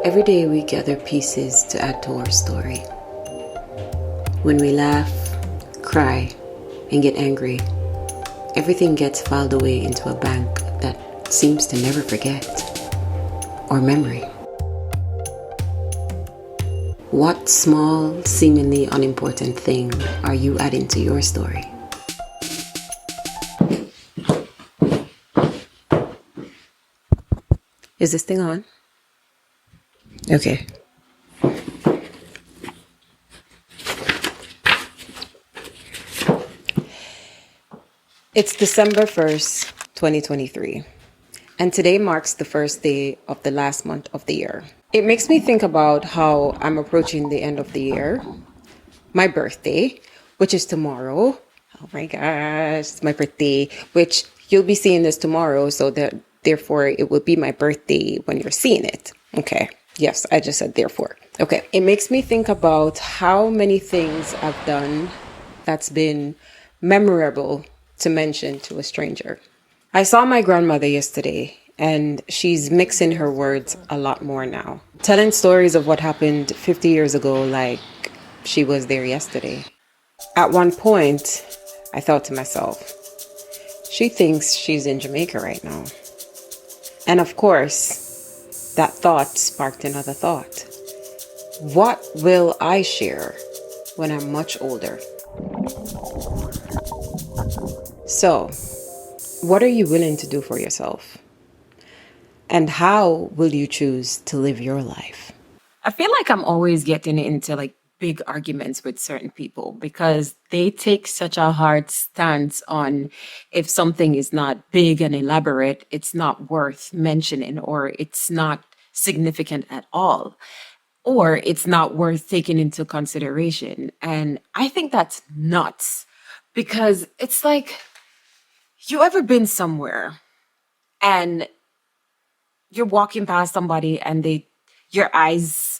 Every day we gather pieces to add to our story. When we laugh, cry, and get angry, everything gets filed away into a bank that seems to never forget, or memory. What small, seemingly unimportant thing are you adding to your story? Is this thing on? Okay. It's December 1st, 2023, and today marks the first day of the last month of the year. It makes me think about how I'm approaching the end of the year, my birthday, which is tomorrow. Oh my gosh, it's my birthday, which you'll be seeing this tomorrow, so that therefore it will be my birthday when you're seeing it. Okay. Yes, I just said therefore. Okay. It makes me think about how many things I've done that's been memorable to mention to a stranger. I saw my grandmother yesterday, and she's mixing her words a lot more now, telling stories of what happened 50 years ago like she was there yesterday. At one point, I thought to myself, she thinks she's in Jamaica right now. And of course, that thought sparked another thought. What will I share when I'm much older? So, what are you willing to do for yourself? And how will you choose to live your life? I feel like I'm always getting into big arguments with certain people because they take such a hard stance on if something is not big and elaborate, it's not worth mentioning, or it's not significant at all, or it's not worth taking into consideration. And I think that's nuts because it's like, you ever been somewhere and you're walking past somebody and your eyes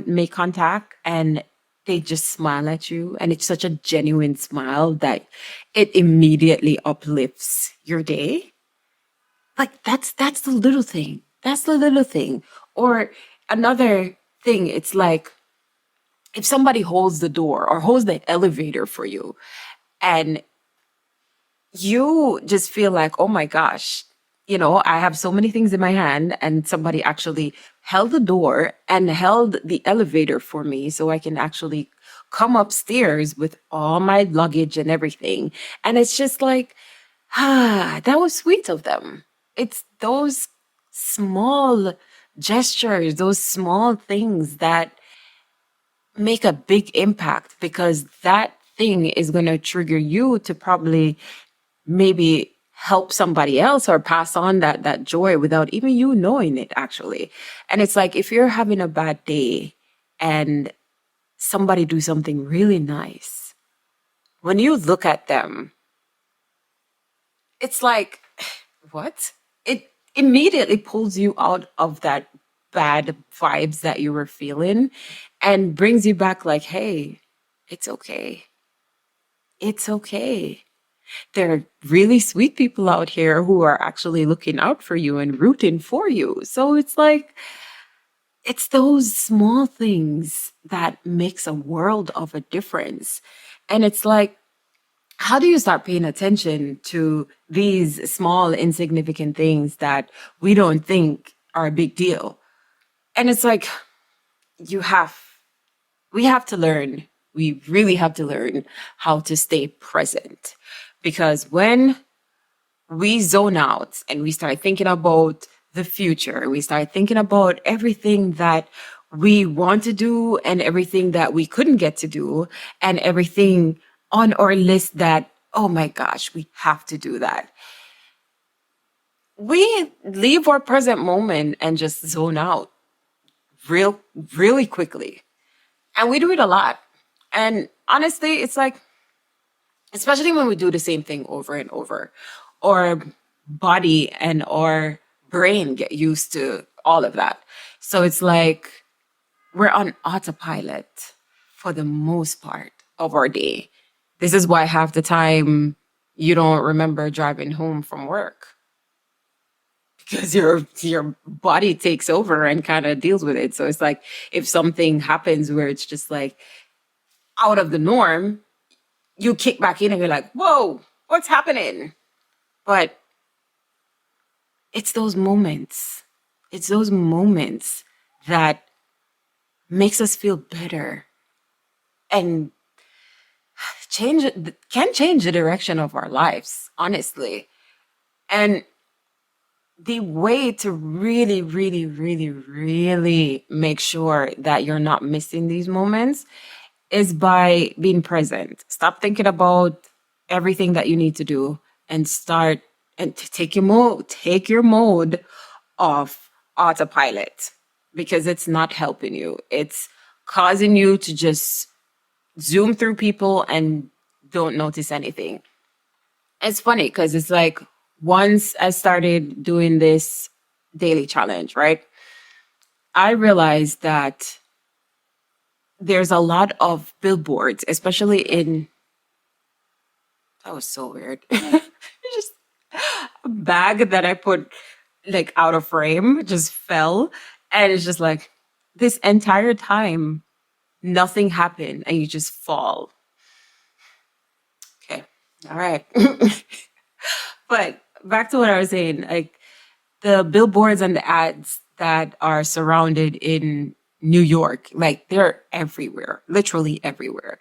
make contact and they just smile at you, and it's such a genuine smile that it immediately uplifts your day? Like that's the little thing. That's the little thing. Or another thing, it's like if somebody holds the door or holds the elevator for you and you just feel like, oh my gosh, I have so many things in my hand, and somebody actually held the door and held the elevator for me so I can actually come upstairs with all my luggage and everything. And it's just like, that was sweet of them. It's those small gestures, those small things that make a big impact, because that thing is going to trigger you to probably maybe help somebody else or pass on that joy without even you knowing it, actually. And it's like, if you're having a bad day and somebody do something really nice, when you look at them, it's like, what? It immediately pulls you out of that bad vibes that you were feeling and brings you back like, hey, it's okay. It's okay. There are really sweet people out here who are actually looking out for you and rooting for you. So it's like, it's those small things that makes a world of a difference. And it's like, how do you start paying attention to these small, insignificant things that we don't think are a big deal? And it's like, we have to learn. We really have to learn how to stay present. Because when we zone out and we start thinking about the future, we start thinking about everything that we want to do and everything that we couldn't get to do and everything on our list that, oh my gosh, we have to do that. We leave our present moment and just zone out really quickly. And we do it a lot. And honestly, it's like, especially when we do the same thing over and over, our body and our brain get used to all of that. So it's like we're on autopilot for the most part of our day. This is why half the time you don't remember driving home from work. because your body takes over and kind of deals with it. So it's like if something happens where it's just like out of the norm, you kick back in and you're like, whoa, what's happening? But it's those moments. It's those moments that makes us feel better and can change the direction of our lives, honestly. And the way to really, really, really, really make sure that you're not missing these moments is by being present. Stop thinking about everything that you need to do and start and take your mode off autopilot because it's not helping you. It's causing you to just zoom through people and don't notice anything. It's funny because it's like once I started doing this daily challenge, right? I realized that there's a lot of billboards, especially in, that was so weird. Just a bag that I put like out of frame just fell. And it's just like this entire time, nothing happened and you just fall. Okay. All right. But back to what I was saying, like the billboards and the ads that are surrounded in New York, like they're everywhere, literally everywhere.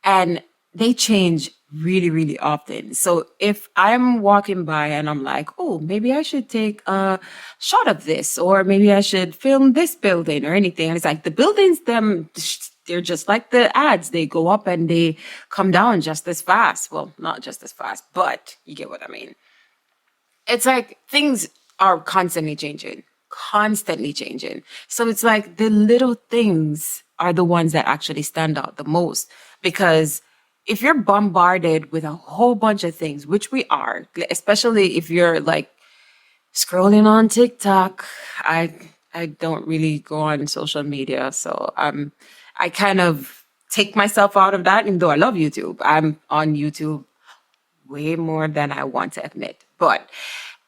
And they change really, really often. So if I'm walking by and I'm like, oh, maybe I should take a shot of this, or maybe I should film this building or anything. And it's like the buildings, they're just like the ads. They go up and they come down just as fast. Well, not just as fast, but you get what I mean. It's like things are constantly changing. So it's like the little things are the ones that actually stand out the most. Because if you're bombarded with a whole bunch of things, which we are, especially if you're like scrolling on TikTok, I don't really go on social media, so I kind of take myself out of that. Even though I love YouTube, I'm on YouTube way more than I want to admit. But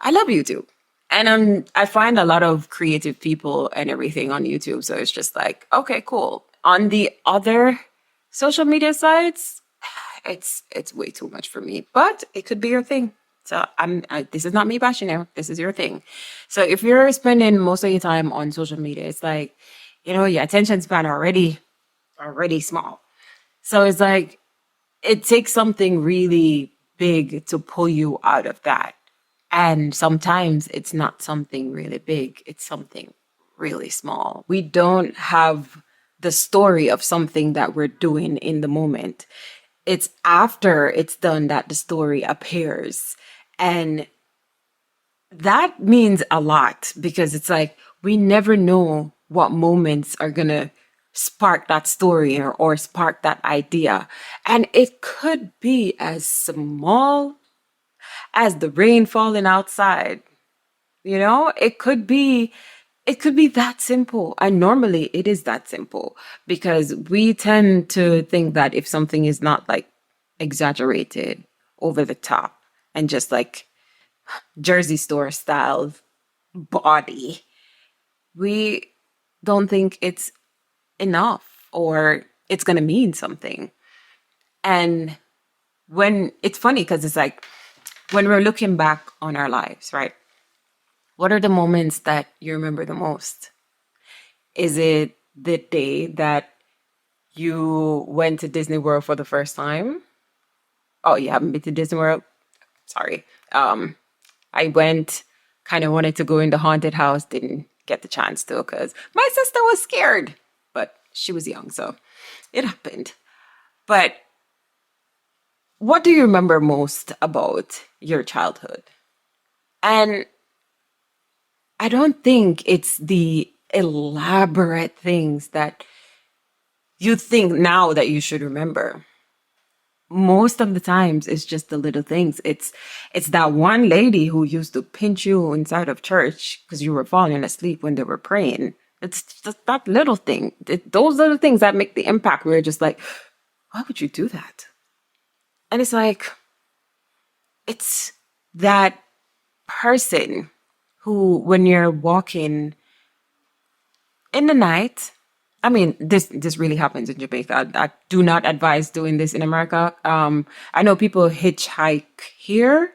I love YouTube. And I find a lot of creative people and everything on YouTube. So it's just like, okay, cool. On the other social media sites, it's way too much for me. But it could be your thing. So this is not me bashing you. This is your thing. So if you're spending most of your time on social media, it's like, your attention span already small. So it's like it takes something really big to pull you out of that. And sometimes it's not something really big, it's something really small. We don't have the story of something that we're doing in the moment. It's after it's done that the story appears. And that means a lot because it's like we never know what moments are going to spark that story or spark that idea. And it could be as small as the rain falling outside. It could be that simple. And normally it is that simple because we tend to think that if something is not like exaggerated over the top and just like Jersey store style body, we don't think it's enough or it's going to mean something. And when it's funny because it's like when we're looking back on our lives, right? What are the moments that you remember the most? Is it the day that you went to Disney World for the first time? Oh, you haven't been to Disney World? Sorry. I went, kind of wanted to go in the haunted house, didn't get the chance to because my sister was scared, but she was young, so it happened. But what do you remember most about your childhood? And I don't think it's the elaborate things that you think now that you should remember. Most of the times it's just the little things. It's that one lady who used to pinch you inside of church because you were falling asleep when they were praying. It's just that little thing. Those little things that make the impact where you're just like, why would you do that? And it's like, it's that person who, when you're walking in the night, I mean, this really happens in Jamaica. I do not advise doing this in America. I know people hitchhike here,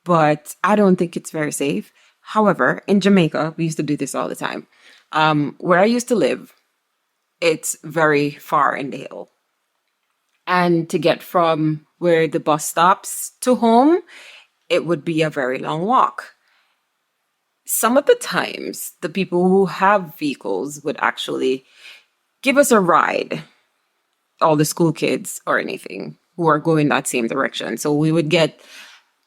but I don't think it's very safe. However, in Jamaica, we used to do this all the time. Where I used to live, it's very far in the hill. And to get from where the bus stops to home, it would be a very long walk. Some of the times, the people who have vehicles would actually give us a ride, all the school kids or anything who are going that same direction. So we would get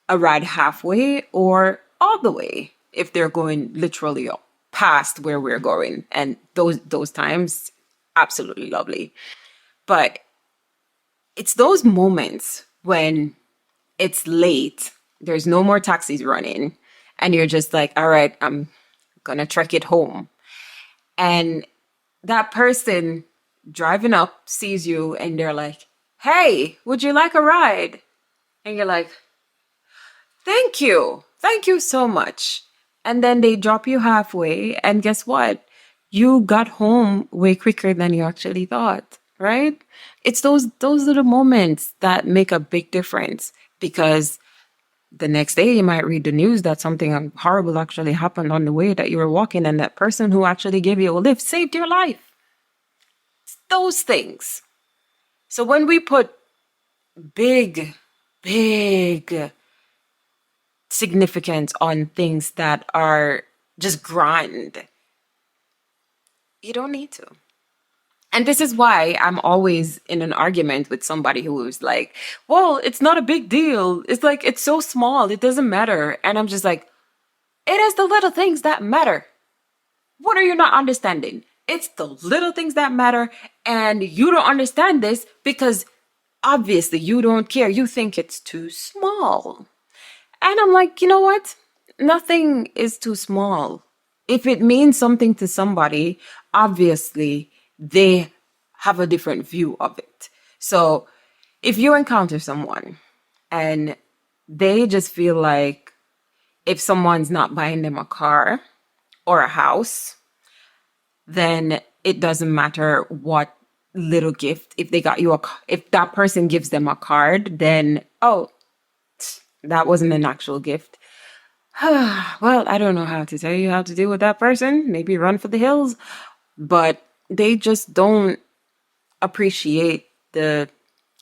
a ride halfway or all the way if they're going literally past where we're going. And those times, absolutely lovely. But it's those moments when it's late, there's no more taxis running, and you're just like, all right, I'm gonna trek it home. And that person driving up sees you and they're like, hey, would you like a ride? And you're like, thank you. Thank you so much. And then they drop you halfway. And guess what? You got home way quicker than you actually thought, right? It's those little moments that make a big difference, because the next day you might read the news that something horrible actually happened on the way that you were walking, and that person who actually gave you a lift saved your life. It's those things. So when we put big, big significance on things that are just grand, you don't need to. And this is why I'm always in an argument with somebody who's like, well, it's not a big deal. It's like, it's so small. It doesn't matter. And I'm just like, it is the little things that matter. What are you not understanding? It's the little things that matter. And you don't understand this because obviously you don't care. You think it's too small. And I'm like, you know what? Nothing is too small. If it means something to somebody, obviously they have a different view of it. So if you encounter someone and they just feel like if someone's not buying them a car or a house, then it doesn't matter what little gift. If they got you if that person gives them a card, then, oh, that wasn't an actual gift. Well, I don't know how to tell you how to deal with that person. Maybe run for the hills. But they just don't appreciate the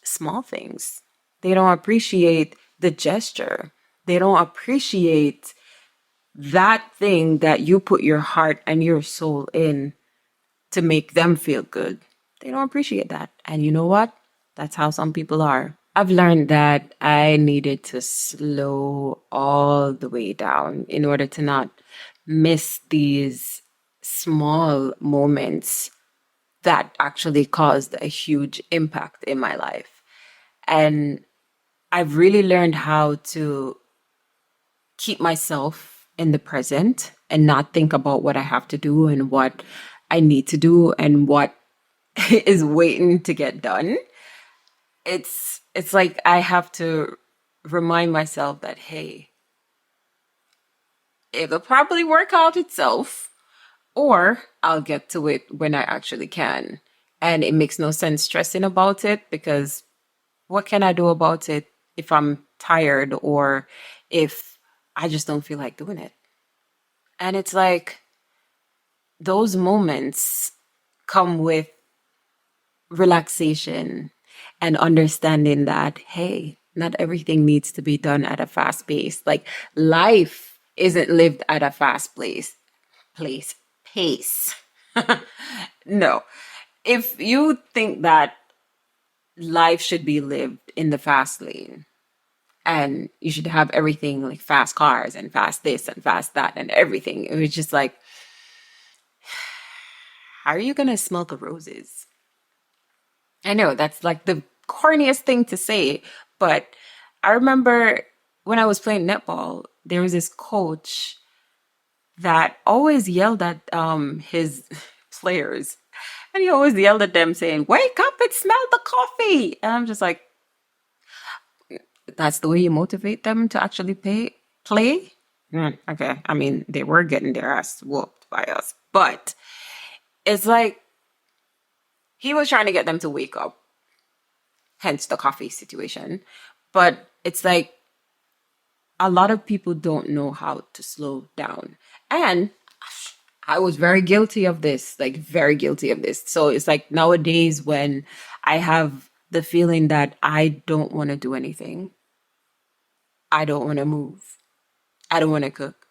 small things. They don't appreciate the gesture. They don't appreciate that thing that you put your heart and your soul in to make them feel good. They don't appreciate that. And you know what? That's how some people are. I've learned that I needed to slow all the way down in order to not miss these small moments that actually caused a huge impact in my life. And I've really learned how to keep myself in the present and not think about what I have to do and what I need to do and what is waiting to get done. It's like I have to remind myself that, hey, it'll probably work out itself, or I'll get to it when I actually can. And it makes no sense stressing about it, because what can I do about it if I'm tired or if I just don't feel like doing it? And it's like those moments come with relaxation and understanding that, hey, not everything needs to be done at a fast pace. Like, life isn't lived at a fast pace. No. If you think that life should be lived in the fast lane and you should have everything like fast cars and fast this and fast that and everything, it was just like, how are you going to smell the roses? I know that's like the corniest thing to say, but I remember when I was playing netball, there was this coach that always yelled at his players, and he always yelled at them saying, "Wake up and smell the coffee." And I'm just like, that's the way you motivate them to actually play? Okay. I mean, they were getting their ass whooped by us, but it's like he was trying to get them to wake up, hence the coffee situation. But it's like a lot of people don't know how to slow down. And I was very guilty of this, like very guilty of this. So it's like nowadays when I have the feeling that I don't want to do anything, I don't want to move, I don't want to cook,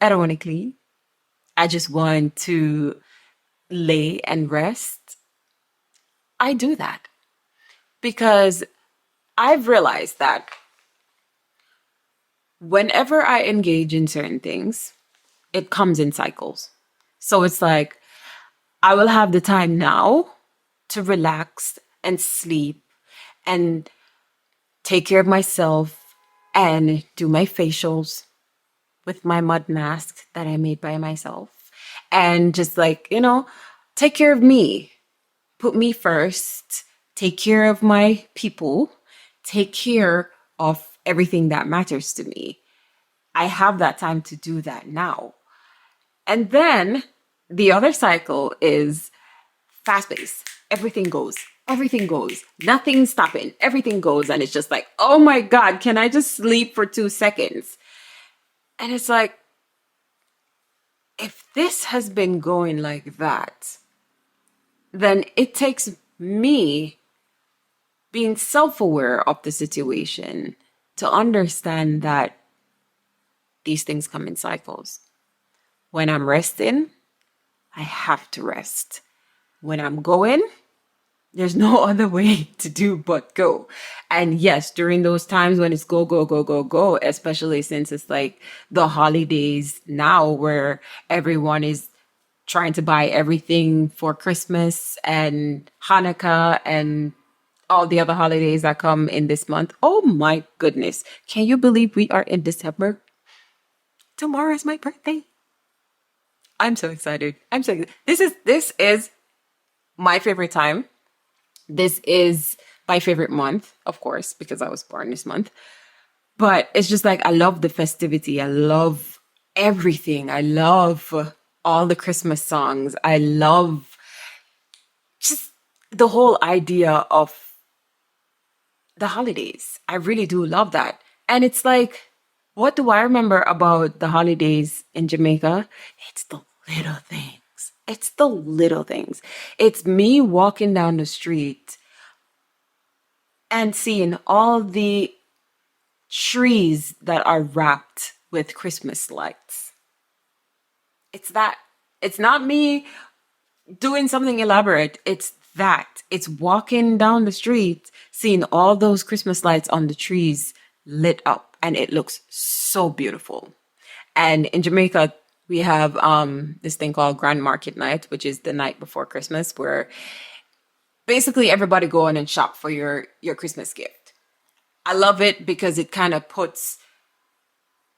I don't want to clean. I just want to lay and rest. I do that because I've realized that whenever I engage in certain things, it comes in cycles. So it's like I will have the time now to relax and sleep and take care of myself and do my facials with my mud mask that I made by myself and just like, take care of me, put me first, take care of my people, take care of everything that matters to me. I have that time to do that now. And then the other cycle is fast paced. Everything goes. Everything goes. Nothing's stopping. Everything goes. And it's just like, oh my God, can I just sleep for 2 seconds? And it's like, if this has been going like that, then it takes me being self aware of the situation to understand that these things come in cycles. When I'm resting, I have to rest. When I'm going, there's no other way to do but go. And yes, during those times when it's go, go, go, go, go, especially since it's like the holidays now where everyone is trying to buy everything for Christmas and Hanukkah and all the other holidays that come in this month. Oh my goodness. Can you believe we are in December? Tomorrow is my birthday. I'm so excited. I'm so excited. This is my favorite time. This is my favorite month, of course, because I was born this month. But it's just like I love the festivity. I love everything. I love all the Christmas songs. I love just the whole idea of the holidays. I really do love that. And it's like, what do I remember about the holidays in Jamaica? It's the little things. It's the little things. It's me walking down the street and seeing all the trees that are wrapped with Christmas lights. It's that. It's not me doing something elaborate. It's that. It's walking down the street, seeing all those Christmas lights on the trees lit up, and it looks so beautiful. And in Jamaica, we have this thing called Grand Market Night, which is the night before Christmas, where basically everybody go in and shop for your Christmas gift. I love it because it kind of puts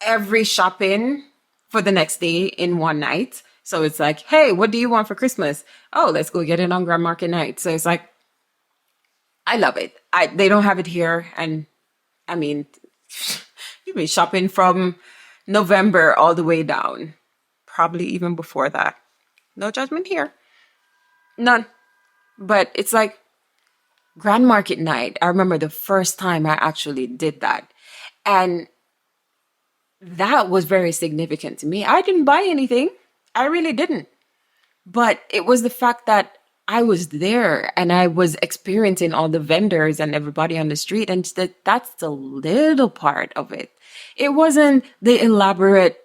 every shopping for the next day in one night. So it's like, hey, what do you want for Christmas? Oh, let's go get it on Grand Market Night. So it's like, I love it. They don't have it here. And I mean, you've been shopping from November all the way down, probably even before that. No judgment here. None. But it's like Grand Market Night. I remember the first time I actually did that. And that was very significant to me. I didn't buy anything. I really didn't. But it was the fact that I was there and I was experiencing all the vendors and everybody on the street. And that's the little part of it. It wasn't the elaborate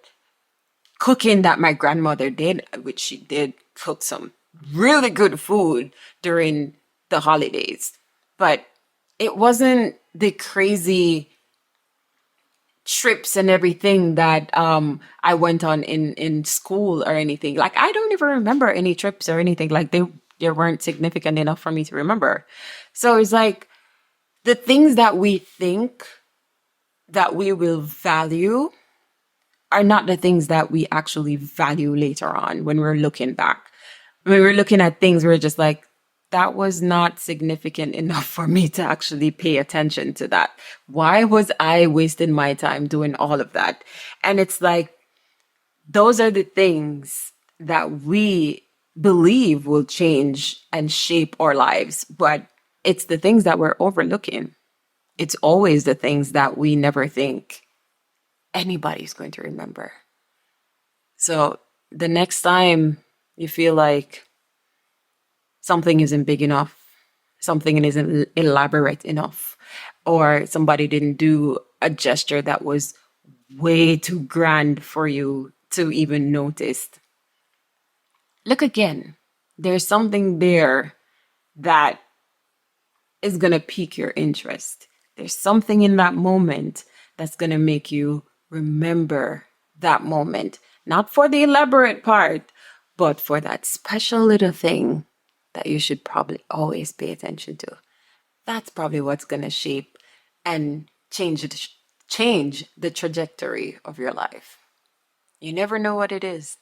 cooking that my grandmother did, which she did cook some really good food during the holidays. But it wasn't the crazy trips and everything that I went on in school or anything. Like I don't even remember any trips or anything. Like they weren't significant enough for me to remember. So it's like the things that we think that we will value are not the things that we actually value later on when we're looking back. When we're looking at things, we're just like, that was not significant enough for me to actually pay attention to that. Why was I wasting my time doing all of that? And it's like, those are the things that we believe will change and shape our lives, but it's the things that we're overlooking. It's always the things that we never think anybody's going to remember. So the next time you feel like something isn't big enough, something isn't elaborate enough, or somebody didn't do a gesture that was way too grand for you to even notice, look again. There's something there that is going to pique your interest. There's something in that moment that's going to make you remember that moment, not for the elaborate part, but for that special little thing that you should probably always pay attention to. That's probably what's going to shape and change the trajectory of your life. You never know what it is.